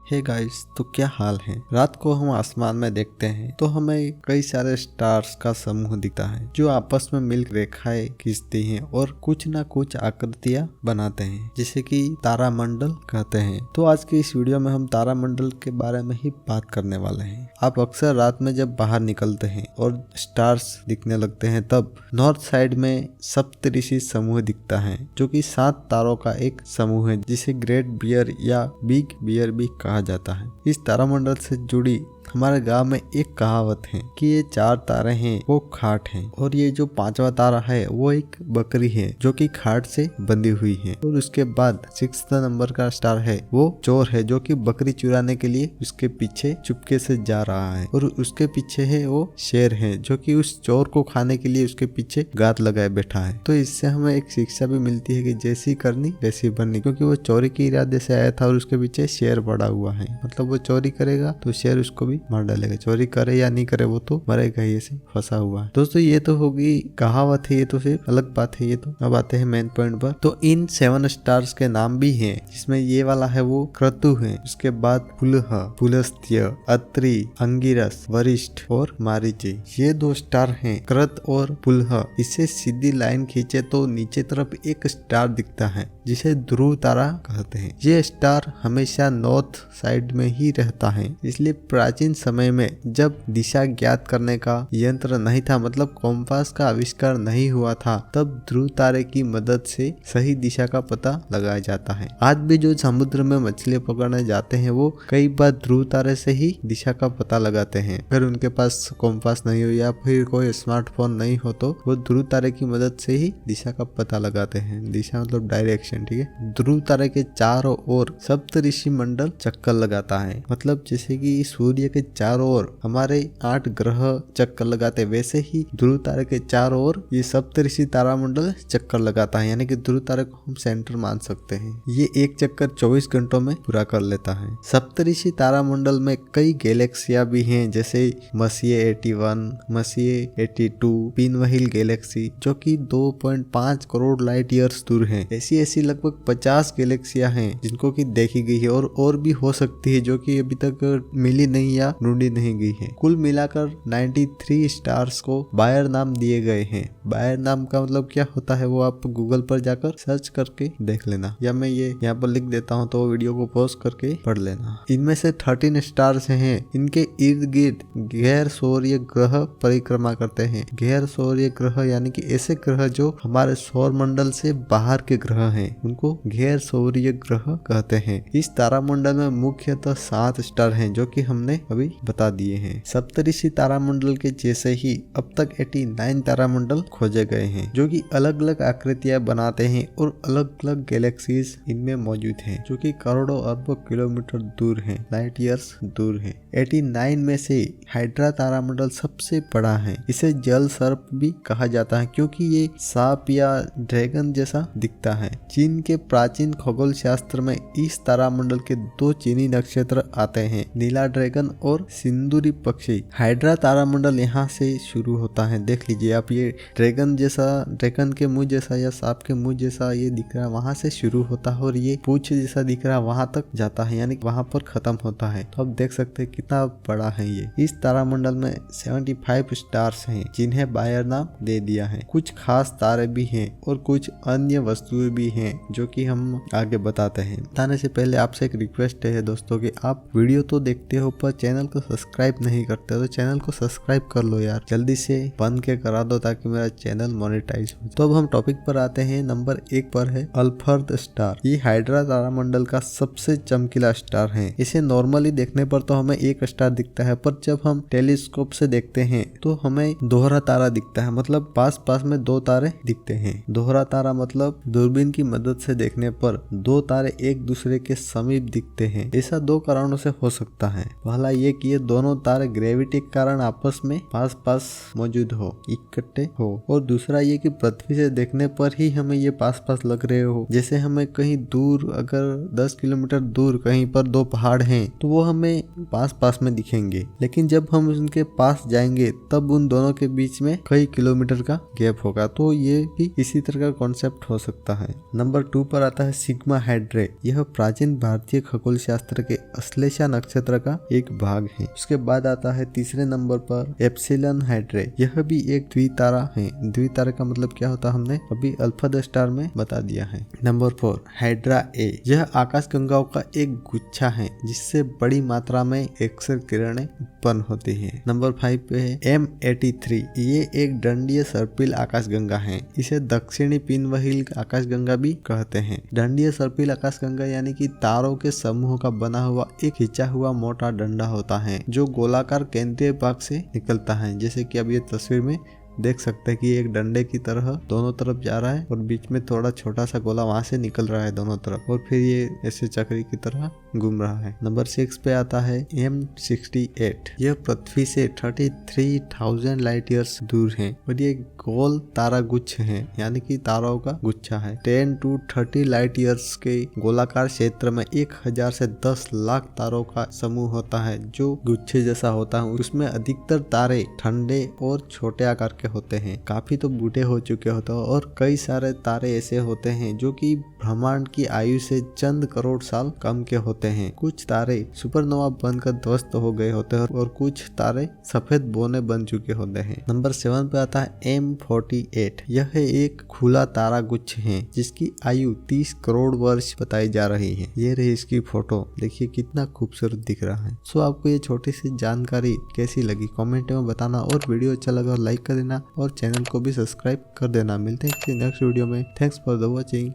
Hey guys, तो क्या हाल है। रात को हम आसमान में देखते हैं तो हमें कई सारे स्टार्स का समूह दिखता है जो आपस में मिल रेखाएं खींचती हैं और कुछ ना कुछ आकृतियां बनाते हैं जिसे कि तारामंडल कहते हैं। तो आज की इस वीडियो में हम तारामंडल के बारे में ही बात करने वाले हैं। आप अक्सर रात में जब बाहर निकलते हैं और स्टार्स दिखने लगते हैं तब नॉर्थ साइड में सप्तऋषि समूह दिखता है जो कि 7 तारों का एक समूह है जिसे ग्रेट बियर या बिग बियर भी कहा जाता है। इस तारामंडल से जुड़ी हमारे गांव में एक कहावत है कि ये 4 तारे हैं वो खाट हैं और ये जो 5वां तारा है वो एक बकरी है जो कि खाट से बंधी हुई है। और उसके बाद 6th नंबर का स्टार है वो चोर है जो कि बकरी चुराने के लिए उसके पीछे चुपके से जा रहा है। और उसके पीछे है वो शेर है जो कि उस चोर को खाने के लिए उसके पीछे गात लगाए बैठा है। तो इससे हमें एक शिक्षा भी मिलती है कि जैसी करनी वैसी बननी, क्योंकि वो चोरी के इरादे से आया था और उसके पीछे शेर पड़ा हुआ है। मतलब वो चोरी करेगा तो शेर उसको भी मार डालेगा, चोरी करे या नहीं करे वो तो मरेगा ही, ऐसे फंसा हुआ है। दोस्तों ये तो होगी कहावत है, ये तो सिर्फ अलग बात है। ये तो अब आते हैं मेन पॉइंट पर। तो इन 7 स्टार्स के नाम भी हैं जिसमें ये वाला है वो क्रतु है, उसके बाद पुलह, पुलस्त्य, अत्रि, अंगिरस, वरिष्ठ और मारीची। ये 2 स्टार हैं कृत और पुलह। इससे सीधी लाइन खींचे तो नीचे तरफ एक स्टार दिखता है जिसे ध्रुव तारा कहते हैं। ये स्टार हमेशा नॉर्थ साइड में ही रहता है, इसलिए प्राचीन समय में जब दिशा ज्ञात करने का यंत्र नहीं था, मतलब कॉम्पास का आविष्कार नहीं हुआ था, तब ध्रुव तारे की मदद से सही दिशा का पता लगाया जाता है। आज भी जो समुद्र में मछली पकड़ने जाते हैं वो कई बार ध्रुव तारे से ही दिशा का पता लगाते हैं। अगर उनके पास कॉम्पास नहीं हो या फिर कोई स्मार्टफोन नहीं हो तो वो ध्रुव तारे की मदद से ही दिशा का पता लगाते हैं। दिशा मतलब डायरेक्शन, ठीक है। ध्रुव तारे के चारों ओर सप्तऋषि मंडल चक्कर लगाता है, मतलब जैसे कि सूर्य के चारों ओर हमारे 8 ग्रह चक्कर लगाते, वैसे ही ध्रुव तारे के चारों ओर ये सप्तऋषि तारामंडल चक्कर लगाता है। यानी कि ध्रुव तारे को हम सेंटर मान सकते हैं। ये एक चक्कर 24 घंटों में पूरा कर लेता है। सप्तऋषि तारामंडल में कई गैलेक्सिया भी हैं, जैसे मसीह 81, मसीह 82, पिनवहिल गैलेक्सी जो कि 2.5 करोड़ लाइट ईयर्स दूर है। ऐसी लगभग 50 गैलेक्सिया हैं जिनको की देखी गई है और भी हो सकती है जो कि अभी तक मिली नहीं या ढूंढी नहीं गई है। कुल मिलाकर 93 स्टार्स को बायर नाम दिए गए हैं। बायर नाम का मतलब क्या होता है वो आप गूगल पर जाकर सर्च करके देख लेना, या मैं ये यहाँ पर लिख देता हूँ तो वीडियो को पॉज करके पढ़ लेना। इनमें से 13 स्टार्स हैं। इनके इर्द गिर्द गैर सौर्य ग्रह परिक्रमा करते हैं। गैर सौर्य ग्रह यानी कि ऐसे ग्रह जो हमारे सौर मंडल से बाहर के ग्रह हैं उनको गैर सौर्य ग्रह कहते हैं। इस तारामंडल में मुख्यतः 7 स्टार हैं जो कि हमने अभी बता दिए हैं। सप्तऋषि तारामंडल के जैसे ही अब तक 89 तारामंडल खोजे गए हैं जो कि अलग अलग आकृतियां बनाते हैं और अलग अलग गैलेक्सीज इनमें मौजूद हैं जो कि करोड़ों अरबों किलोमीटर दूर हैं, लाइट ईयर्स दूर हैं। 89 में से हाइड्रा तारामंडल सबसे बड़ा है। इसे जल सर्प भी कहा जाता है क्योंकि ये सांप या ड्रैगन जैसा दिखता है। चीन के प्राचीन खगोल शास्त्र में इस तारामंडल के 2 चीनी नक्षत्र आते हैं, नीला ड्रैगन और सिंदूरी पक्षी। हाइड्रा तारामंडल यहाँ से शुरू होता है। देख लीजिए आप, ये ड्रैगन जैसा, ड्रैगन के मुंह जैसा या सांप के मुंह जैसा ये दिख रहा है, वहां से शुरू होता है और ये पूंछ जैसा दिख रहा है वहां तक जाता है, यानी वहां पर खत्म होता है। तो आप देख सकते हैं कितना बड़ा है ये। इस तारामंडल में 75 स्टार्स हैं जिन्हें बायर नाम दे दिया है। कुछ खास तारे भी हैं और कुछ अन्य वस्तुएं भी हैं जो कि हम आगे बताते हैं। बताने से पहले आपसे एक रिक्वेस्ट है दोस्तों कि आप वीडियो तो देखते हो पर चैनल को सब्सक्राइब नहीं करते तो चैनल को सब्सक्राइब कर लो यार, जल्दी से बन के करा दो ताकि मेरा चैनल मोनेटाइज हो। तो अब हम टॉपिक पर आते हैं। नंबर 1 पर है अल्फर्द स्टार। ये हाइड्रा तारामंडल का सबसे चमकीला स्टार है। इसे नॉर्मली देखने पर तो हमें एक स्टार दिखता है, पर जब हम टेलीस्कोप से देखते हैं तो हमें दोहरा तारा दिखता है, मतलब पास पास में 2 तारे दिखते हैं। दोहरा तारा मतलब दूरबीन की मदद से देखने पर 2 तारे एक दूसरे के समीप दिखते हैं। ऐसा 2 कारणों से हो सकता है। पहला ये कि ये दोनों तारे ग्रेविटी के कारण आपस में पास पास मौजूद हो, इकट्ठे हो। और दूसरा ये कि पृथ्वी से देखने पर ही हमें ये पास पास लग रहे हो। जैसे हमें कहीं दूर, अगर 10 किलोमीटर दूर कहीं पर दो पहाड़ हैं तो वो हमें पास पास में दिखेंगे, लेकिन जब हम उनके पास जाएंगे तब उन दोनों के बीच में कई किलोमीटर का गैप होगा। तो ये भी इसी तरह का कॉन्सेप्ट हो सकता है। नंबर 2 पर आता है सिग्मा हाइड्रे। यह प्राचीन भारतीय खगोल शास्त्र के अश्लेषा नक्षत्र का एक भाग है। उसके बाद आता है तीसरे नंबर पर एप्सिलॉन हाइड्रे। यह भी एक द्वितारा है। द्वितारा का मतलब क्या होता है हमने अभी अल्फा द स्टार में बता दिया है। नंबर 4 हाइड्रा ए। यह आकाश गंगाओं का एक गुच्छा है जिससे बड़ी मात्रा में एक्स-रे किरणें उत्पन्न होती है। नंबर 5 पे है M83। ये एक दंडीय सर्पिल आकाशगंगा है। इसे दक्षिणी पिनवहिल आकाशगंगा भी कहते हैं। दंडीय सर्पिल आकाशगंगा यानी कि तारों के समूह का बना हुआ एक खिंचा हुआ मोटा डंडा होता है जो गोलाकार केंद्रीय भाग से निकलता है। जैसे कि अब ये तस्वीर में देख सकते हैं कि एक डंडे की तरह दोनों तरफ जा रहा है और बीच में थोड़ा छोटा सा गोला वहां से निकल रहा है दोनों तरफ, और फिर ये ऐसे चक्री की तरह घूम रहा है। नंबर 6 पे आता है M68। यह पृथ्वी से 33,000 लाइट ईयर्स दूर है और ये गोल तारा गुच्छ है, यानी कि तारों का गुच्छा है। 10 to 30 लाइट ईयर्स के गोलाकार क्षेत्र में 1000 से 10 लाख तारों का समूह होता है जो गुच्छे जैसा होता है। उसमें अधिकतर तारे ठंडे और छोटे आकार के होते हैं, काफी तो बूढ़े हो चुके होते हैं, और कई सारे तारे ऐसे होते हैं जो कि ब्रह्मांड की आयु से चंद करोड़ साल कम के होते हैं। कुछ तारे सुपरनोवा बनकर ध्वस्त हो गए होते हैं और कुछ तारे सफेद बोने बन चुके होते हैं। नंबर 7 पे आता है M48। यह एक खुला तारा गुच्छ है जिसकी आयु 30 करोड़ वर्ष बताई जा रही है। ये रही इसकी फोटो, देखिए कितना खूबसूरत दिख रहा है। सो आपको ये छोटी सी जानकारी कैसी लगी कमेंट में बताना, और वीडियो अच्छा लगा लाइक कर देना और चैनल को भी सब्सक्राइब कर देना। मिलते हैं नेक्स्ट वीडियो में। Thanks for the watching.